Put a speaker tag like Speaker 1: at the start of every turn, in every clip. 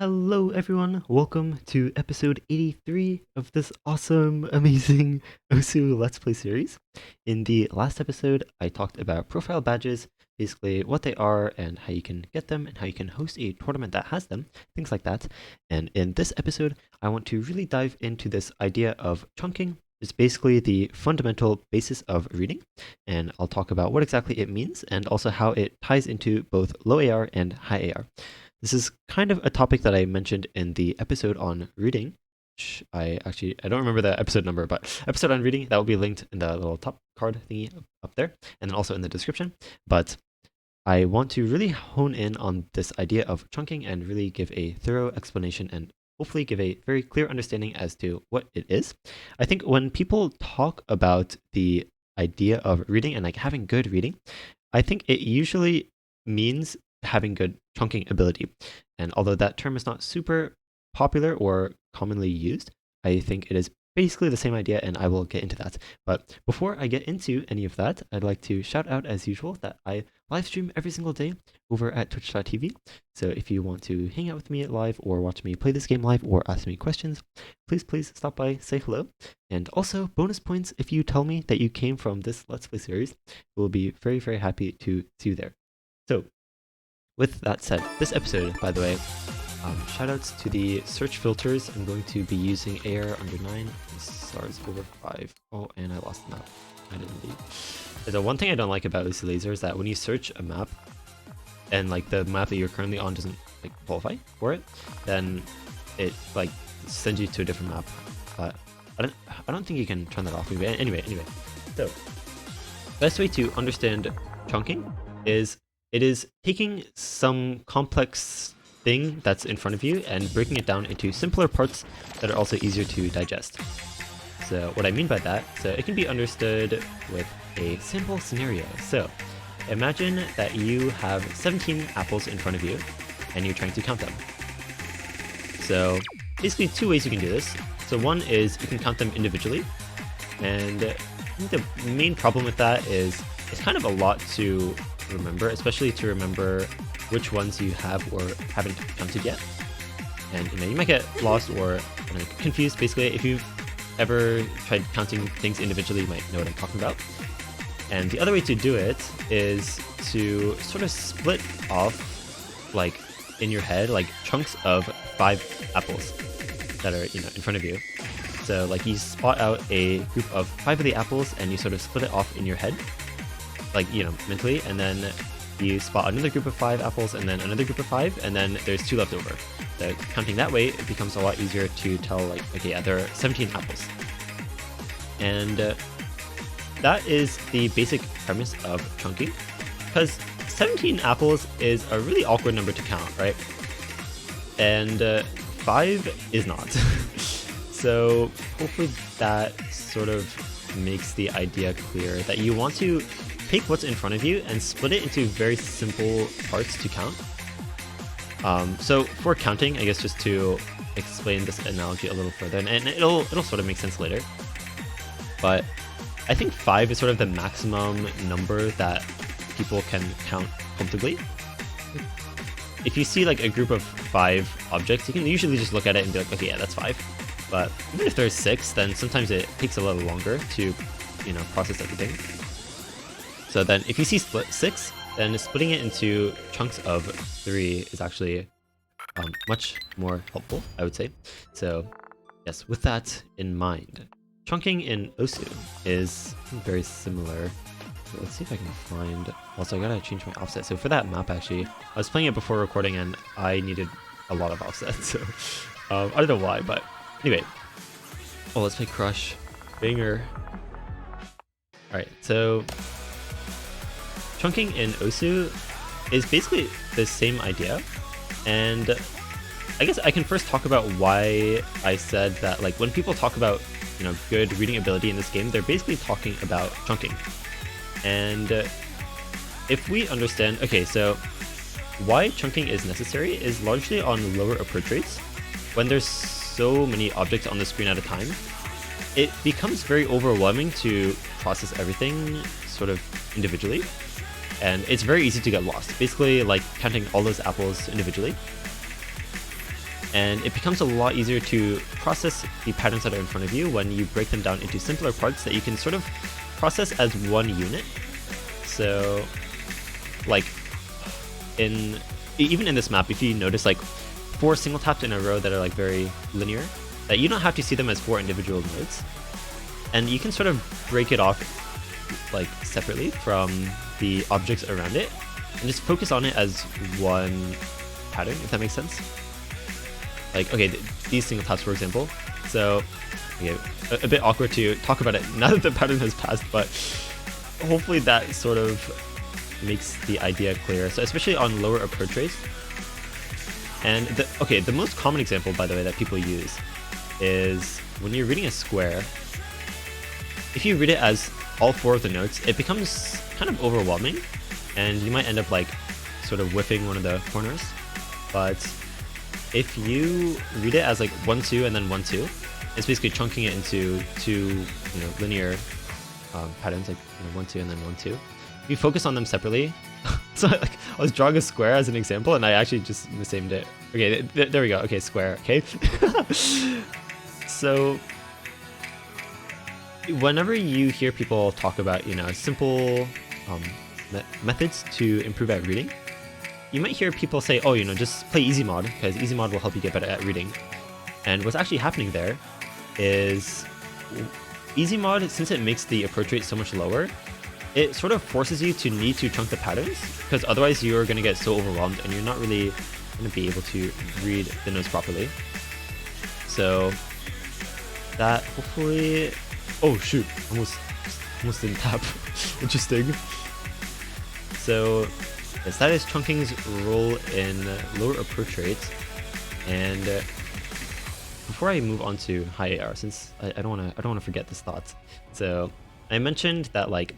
Speaker 1: Hello everyone, welcome to episode 83 of this awesome, amazing Osu Let's Play series. In the last episode, I talked about profile badges, basically what they are and how you can get them and how you can host a tournament that has them, things like that. And in this episode, I want to really dive into this idea of chunking. It's basically the fundamental basis of reading, and I'll talk about what exactly it means and also how it ties into both low AR and high AR. This is kind of a topic that I mentioned in the episode on reading. Which I don't remember the episode number, but episode on reading, that will be linked in the little top card thingy up there, and then also in the description. But I want to really hone in on this idea of chunking and really give a thorough explanation and hopefully give a very clear understanding as to what it is. I think when people talk about the idea of reading and like having good reading, I think it usually means having good chunking ability. And although that term is not super popular or commonly used, I think it is basically the same idea, and I will get into that. But before I get into any of that, I'd like to shout out as usual that I live stream every single day over at twitch.tv. So if you want to hang out with me live or watch me play this game live or ask me questions, please stop by, say hello. And also bonus points if you tell me that you came from this Let's Play series. We'll be very happy to see you there. So with that said, this episode, by the way, shoutouts to the search filters. I'm going to be using AR under 9, SARS over 5. Oh, and I lost the map. I did indeed. The one thing I don't like about Lucy Laser is that when you search a map, and like the map that you're currently on doesn't like qualify for it, then it like sends you to a different map. But I don't think you can turn that off. Anyway. So, best way to understand chunking is it is taking some complex thing that's in front of you and breaking it down into simpler parts that are also easier to digest. So what I mean by that, so it can be understood with a simple scenario. So imagine that you have 17 apples in front of you and you're trying to count them. So basically two ways you can do this. So one is you can count them individually, and I think the main problem with that is it's kind of a lot to remember, especially to remember which ones you have or haven't counted yet. And you might get lost or confused. Basically, if you've ever tried counting things individually, you might know what I'm talking about. And the other way to do it is to sort of split off, like in your head, like chunks of 5 apples that are in front of you. So like you spot out a group of 5 of the apples and you sort of split it off in your head, like mentally, and then you spot another group of 5 apples and then another group of 5, and then there's 2 left over. So counting that way, it becomes a lot easier to tell, like, okay, yeah, there are 17 apples. And that is the basic premise of chunking, because 17 apples is a really awkward number to count, right? And 5 is not. So hopefully that sort of makes the idea clear that you want to take what's in front of you and split it into very simple parts to count. So for counting, I guess just to explain this analogy a little further, and it'll sort of make sense later, but I think 5 is sort of the maximum number that people can count comfortably. If you see like a group of 5 objects, you can usually just look at it and be like, okay, yeah, that's 5. But even if there's 6, then sometimes it takes a little longer to, process everything. So then if you see 6, then splitting it into chunks of 3 is actually much more helpful, I would say. So yes, with that in mind, chunking in Osu is very similar. So let's see if I can find... Also, I gotta change my offset. So for that map, actually, I was playing it before recording and I needed a lot of offset. So I don't know why, but anyway. Oh, let's play Crush. Banger. Alright, so chunking in Osu is basically the same idea, and I guess I can first talk about why I said that, like, when people talk about good reading ability in this game, they're basically talking about chunking. And if we understand, okay, so why chunking is necessary is largely on lower approach rates. When there's so many objects on the screen at a time, it becomes very overwhelming to process everything sort of individually. And it's very easy to get lost. Basically, like counting all those apples individually. And it becomes a lot easier to process the patterns that are in front of you when you break them down into simpler parts that you can sort of process as one unit. So, like, even in this map, if you notice like 4 single taps in a row that are like very linear, that you don't have to see them as 4 individual nodes, and you can sort of break it off like separately from the objects around it, and just focus on it as one pattern, if that makes sense. Like, okay, these single taps, for example. So, okay, a bit awkward to talk about it now that the pattern has passed, but hopefully that sort of makes the idea clear. So especially on lower approach rates. And the most common example, by the way, that people use is when you're reading a square. If you read it as all 4 of the notes, it becomes kind of overwhelming, and you might end up like sort of whiffing one of the corners. But if you read it as like 1, 2, and then 1, 2, it's basically chunking it into 2, linear patterns, like 1, 2, and then 1, 2. If you focus on them separately, so like I was drawing a square as an example, and I actually just misnamed it. Okay, there we go. Okay, square. Okay. So whenever you hear people talk about simple methods to improve at reading, you might hear people say, oh, just play easy mod, because easy mod will help you get better at reading. And what's actually happening there is easy mod, since it makes the approach rate so much lower, it sort of forces you to need to chunk the patterns, because otherwise you're going to get so overwhelmed and you're not really going to be able to read the notes properly. So that hopefully... Oh shoot, almost didn't tap. Interesting. So yes, that is chunking's role in lower approach rates. And before I move on to high AR, since I don't want to forget this thought. So I mentioned that like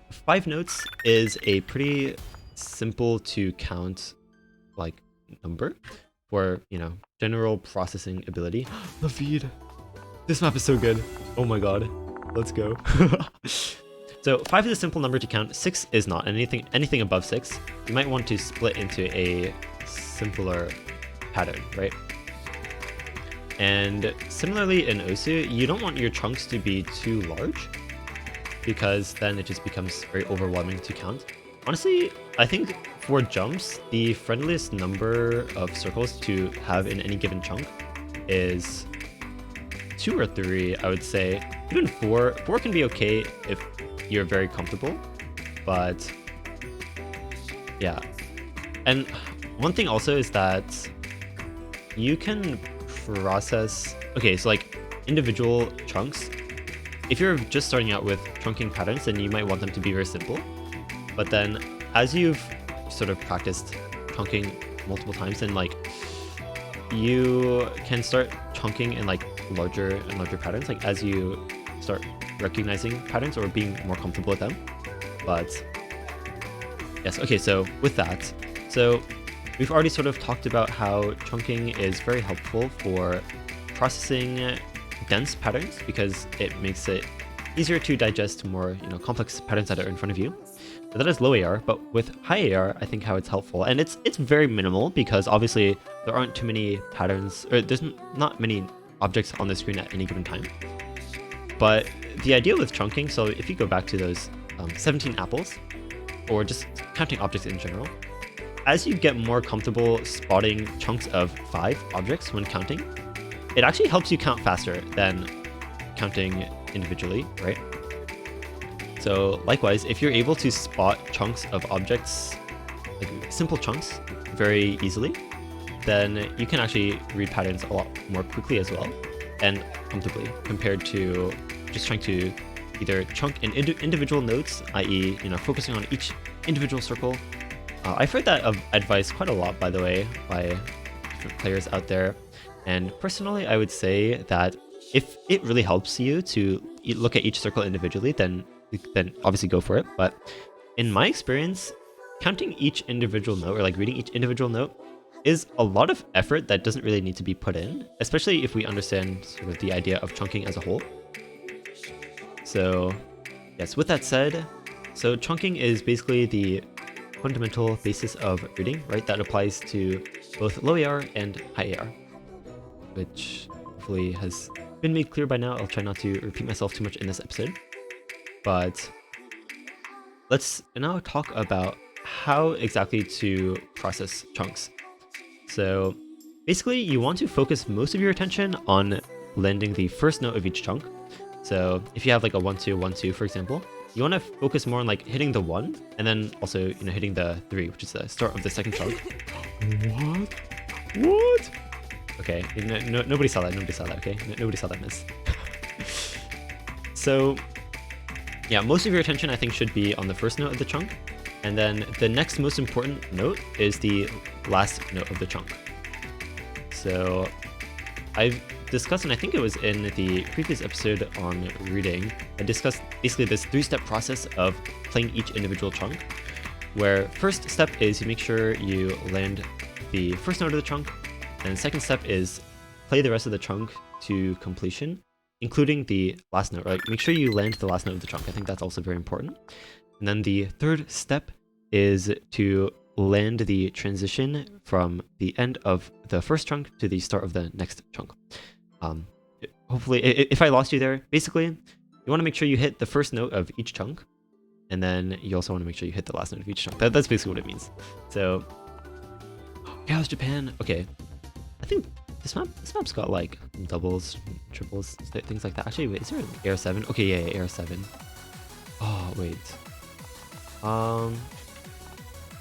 Speaker 1: 5 notes is a pretty simple to count like number for general processing ability. The feed. This map is so good. Oh my god. Let's go. So 5 is a simple number to count, 6 is not. Anything above 6, you might want to split into a simpler pattern, right? And similarly in OSU, you don't want your chunks to be too large, because then it just becomes very overwhelming to count. Honestly, I think for jumps, the friendliest number of circles to have in any given chunk is 2 or 3, I would say. Even 4 can be okay if you're very comfortable, but yeah. And one thing also is that you can process, okay, so like individual chunks, if you're just starting out with chunking patterns, then you might want them to be very simple. But then as you've sort of practiced chunking multiple times, then like you can start chunking in like larger and larger patterns, like as you start recognizing patterns or being more comfortable with them. But yes, okay, so with that, so we've already sort of talked about how chunking is very helpful for processing dense patterns, because it makes it easier to digest more complex patterns that are in front of you. So that is low AR, but with high AR, I think how it's helpful, and it's very minimal, because obviously there aren't too many patterns, or there's not many objects on the screen at any given time. But the idea with chunking, so if you go back to those 17 apples, or just counting objects in general, as you get more comfortable spotting chunks of 5 objects when counting, it actually helps you count faster than counting individually, right? So likewise, if you're able to spot chunks of objects, like simple chunks, very easily, then you can actually read patterns a lot more quickly as well, and comfortably, compared to just trying to either chunk in individual nodes, i.e. focusing on each individual circle. I've heard that advice quite a lot, by the way, by different players out there. And personally, I would say that if it really helps you to look at each circle individually, then obviously go for it. But in my experience, counting each individual note, or like reading each individual note, is a lot of effort that doesn't really need to be put in, especially if we understand sort of the idea of chunking as a whole. So yes, with that said, so chunking is basically the fundamental basis of reading, right? That applies to both low AR and high AR. which hopefully has been made clear by now. I'll try not to repeat myself too much in this episode. But let's now talk about how exactly to process chunks. So basically, you want to focus most of your attention on landing the first note of each chunk. So if you have like a 1 2 1 2, for example, you want to focus more on like hitting the 1 and then also hitting the 3, which is the start of the second chunk. What? Okay, nobody saw that. Nobody saw that. Okay, nobody saw that miss. So yeah, most of your attention I think should be on the first note of the chunk, and then the next most important note is the last note of the chunk. So I've discussed, and I think it was in the previous episode on reading, I discussed basically this 3-step process of playing each individual chunk, where first step is you make sure you land the first note of the chunk, and the second step is play the rest of the chunk to completion, including the last note, right? Make sure you land the last note of the chunk. I think that's also very important. And then the third step is to land the transition from the end of the first chunk to the start of the next chunk. Hopefully, if I lost you there, basically, you want to make sure you hit the first note of each chunk, and then you also want to make sure you hit the last note of each chunk. That's basically what it means. So, how's Japan? Okay, I think this map's got like doubles, triples, things like that. Actually, wait, is there an AR7? Okay, yeah, AR7. Oh, wait.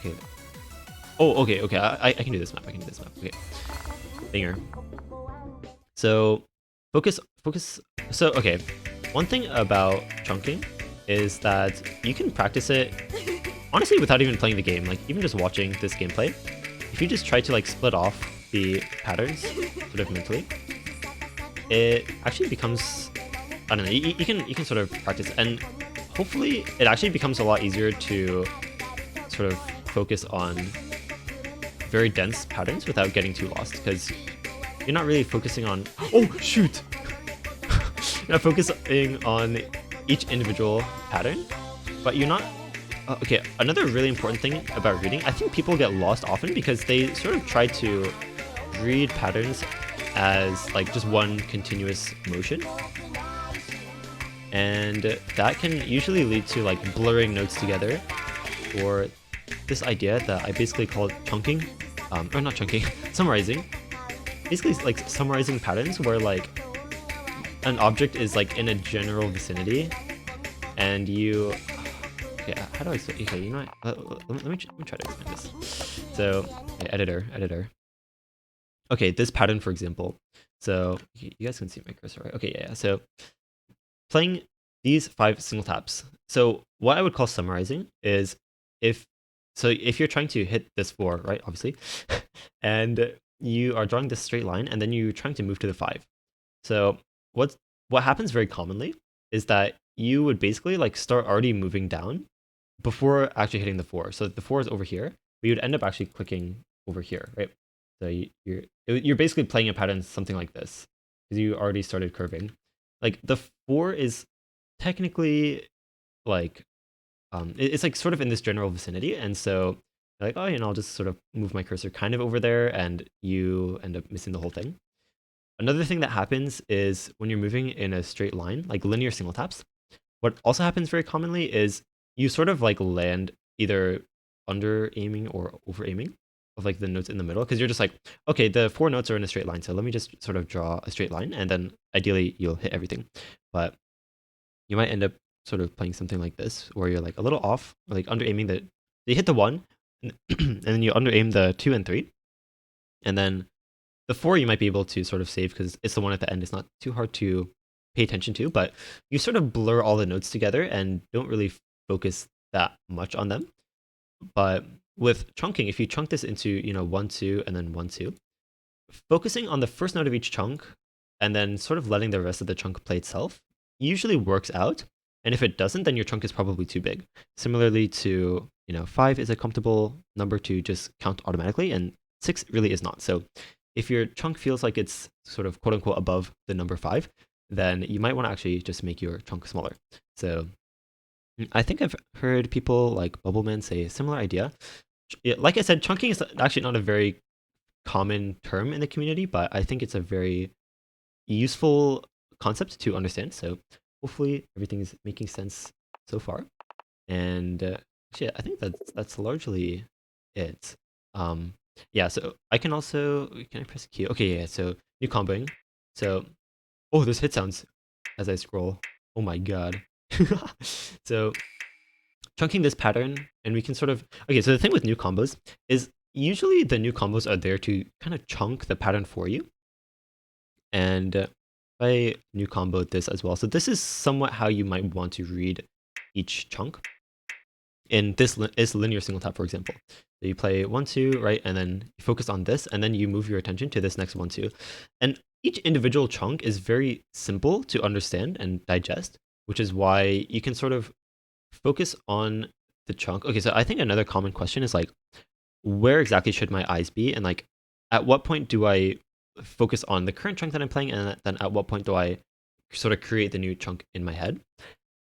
Speaker 1: Okay. Oh, okay. I can do this map. Okay. Banger. So, focus. So, okay. One thing about chunking is that you can practice it, honestly, without even playing the game. Like, even just watching this gameplay, if you just try to like split off the patterns sort of mentally, it actually becomes, I don't know, you can sort of practice, and hopefully it actually becomes a lot easier to sort of focus on very dense patterns without getting too lost, because you're not really focusing on, oh shoot, you're not focusing on each individual pattern, but you're not, okay, another really important thing about reading, I think people get lost often because they sort of try to read patterns as like just one continuous motion, and that can usually lead to like blurring notes together, or this idea that I basically call chunking, or not chunking, summarizing. Basically like summarizing patterns where like an object is like in a general vicinity, and you, okay, how do I say, okay, you know what, let me try to explain this. So, okay, editor. Okay, this pattern, for example. So you guys can see my cursor, right? Okay, yeah. So playing these 5 single taps. So what I would call summarizing is if you're trying to hit this 4, right, obviously, and you are drawing this straight line, and then you're trying to move to the 5. So what happens very commonly is that you would basically like start already moving down before actually hitting the 4. So the 4 is over here, but you'd end up actually clicking over here, right? So you're basically playing a pattern something like this, because you already started curving. Like the 4 is technically like, it's like sort of in this general vicinity, and so you're like, oh, I'll just sort of move my cursor kind of over there, and you end up missing the whole thing. Another thing that happens is when you're moving in a straight line, like linear single taps, what also happens very commonly is you sort of like land either under aiming or over aiming of like the notes in the middle, because you're just like, okay, the 4 notes are in a straight line, so let me just sort of draw a straight line, and then ideally you'll hit everything. But you might end up sort of playing something like this, where you're like a little off, or like under aiming the, you hit the 1, and then you under aim the 2 and 3, and then the 4 you might be able to sort of save because it's the one at the end. It's not too hard to pay attention to, but you sort of blur all the notes together and don't really focus that much on them. But with chunking, if you chunk this into 1 2 and then 1 2, focusing on the first note of each chunk and then sort of letting the rest of the chunk play itself usually works out. And if it doesn't, then your chunk is probably too big. Similarly to 5 is a comfortable number to just count automatically, and 6 really is not. So if your chunk feels like it's sort of quote unquote above the number 5, then you might want to actually just make your chunk smaller. So I think I've heard people like Bubbleman say a similar idea. Like I said, chunking is actually not a very common term in the community, but I think it's a very useful concept to understand. So hopefully everything is making sense so far. And actually, I think that's largely it. Yeah, so I can also, can I press Q? Okay, yeah, so new comboing. So, oh, there's hit sounds as I scroll. Oh my god. So chunking this pattern, and we can sort of, okay, so the thing with new combos is usually the new combos are there to kind of chunk the pattern for you. And I new comboed this as well. So this is somewhat how you might want to read each chunk. And this is linear single tap, for example. So you play 1-2, right? And then you focus on this, and then you move your attention to this next 1-2. And each individual chunk is very simple to understand and digest, which is why you can sort of focus on the chunk. Okay, so I think another common question is like, where exactly should my eyes be? And like, at what point do I focus on the current chunk that I'm playing? And then at what point do I sort of create the new chunk in my head?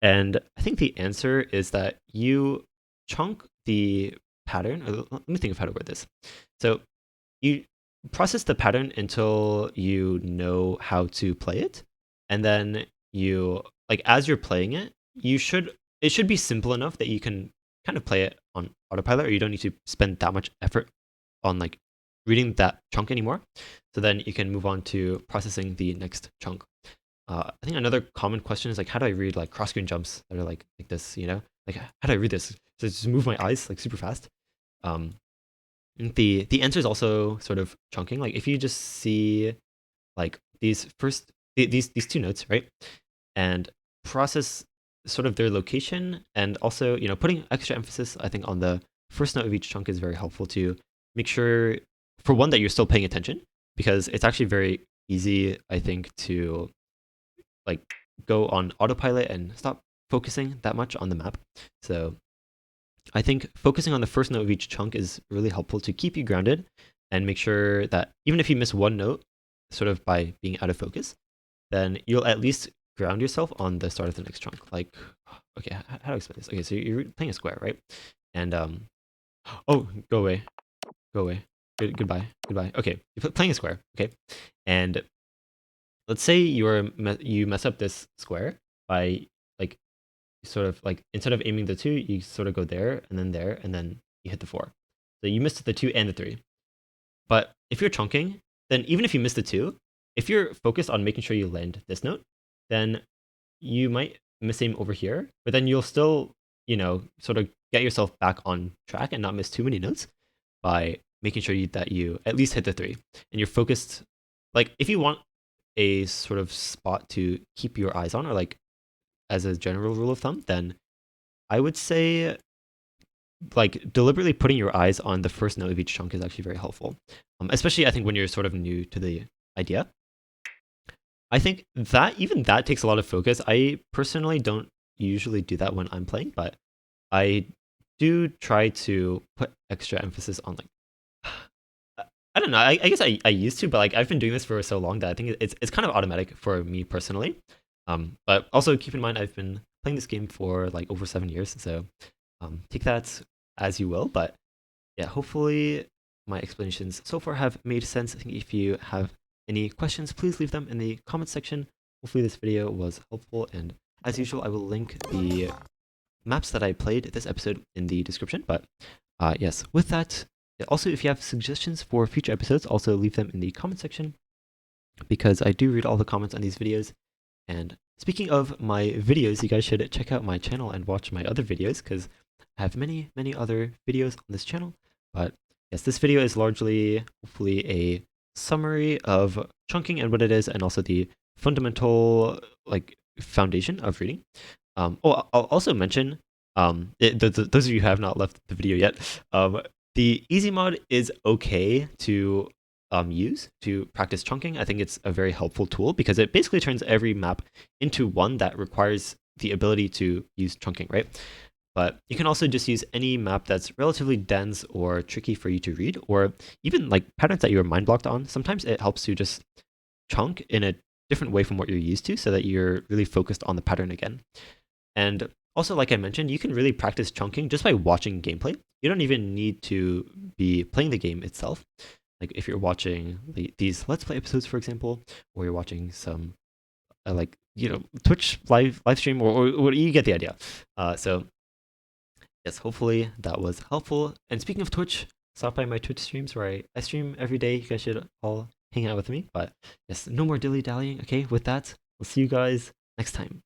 Speaker 1: And I think the answer is that you chunk the pattern, or let me think of how to word this. So you process the pattern until you know how to play it. And then you, like, as you're playing it, it should be simple enough that you can kind of play it on autopilot, or you don't need to spend that much effort on like reading that chunk anymore. So then you can move on to processing the next chunk. I think another common question is like, how do I read like cross-screen jumps that are like this, you know? Like, how do I read this? So just move my eyes like super fast. The answer is also sort of chunking. Like if you just see like these two notes, right? And process sort of their location, and also, you know, putting extra emphasis, I think, on the first note of each chunk is very helpful to make sure, for one, that you're still paying attention, because it's actually very easy, I think, to like go on autopilot and stop focusing that much on the map. So I think focusing on the first note of each chunk is really helpful to keep you grounded and make sure that even if you miss one note, sort of by being out of focus, then you'll at least ground yourself on the start of the next chunk. Like, okay, how do I explain this? Okay, so you're playing a square, right? And oh, go away, go away. Goodbye. Okay, you're playing a square, okay? And let's say you mess up this square by like sort of like, instead of aiming the 2, you sort of go there, and then you hit the 4. So you missed the 2 and the 3. But if you're chunking, then even if you miss the 2, if you're focused on making sure you land this note, then you might miss aim over here, but then you'll still, you know, sort of get yourself back on track and not miss too many notes by making sure that you at least hit the 3. And you're focused, like if you want a sort of spot to keep your eyes on, or like as a general rule of thumb, then I would say like deliberately putting your eyes on the first note of each chunk is actually very helpful. Especially I think when you're sort of new to the idea. I think that even that takes a lot of focus. I personally don't usually do that when I'm playing, but I do try to put extra emphasis on like, I don't know, I guess I used to, but like I've been doing this for so long that I think it's kind of automatic for me personally. But also keep in mind, I've been playing this game for like over 7 years, so take that as you will. But yeah, hopefully my explanations so far have made sense. I think if you have any questions, please leave them in the comment section. Hopefully this video was helpful, and as usual, I will link the maps that I played this episode in the description. But yes, with that, also if you have suggestions for future episodes, also leave them in the comment section, because I do read all the comments on these videos. And speaking of my videos, you guys should check out my channel and watch my other videos, because I have many other videos on this channel. But yes, this video is largely, hopefully, a summary of chunking and what it is, and also the fundamental like foundation of reading. Oh, I'll also mention, those of you who have not left the video yet, the easy mod is okay to use to practice chunking. I think it's a very helpful tool, because it basically turns every map into one that requires the ability to use chunking, right? But you can also just use any map that's relatively dense or tricky for you to read, or even like patterns that you're mind blocked on. Sometimes it helps to just chunk in a different way from what you're used to, so that you're really focused on the pattern again. And also, like I mentioned, you can really practice chunking just by watching gameplay. You don't even need to be playing the game itself. like if you're watching these Let's Play episodes, for example, or you're watching some like Twitch live stream, or you get the idea. So yes, hopefully that was helpful. And speaking of Twitch, stop by my Twitch streams where I stream every day. You guys should all hang out with me. But yes, no more dilly dallying. Okay, with that, we'll see you guys next time.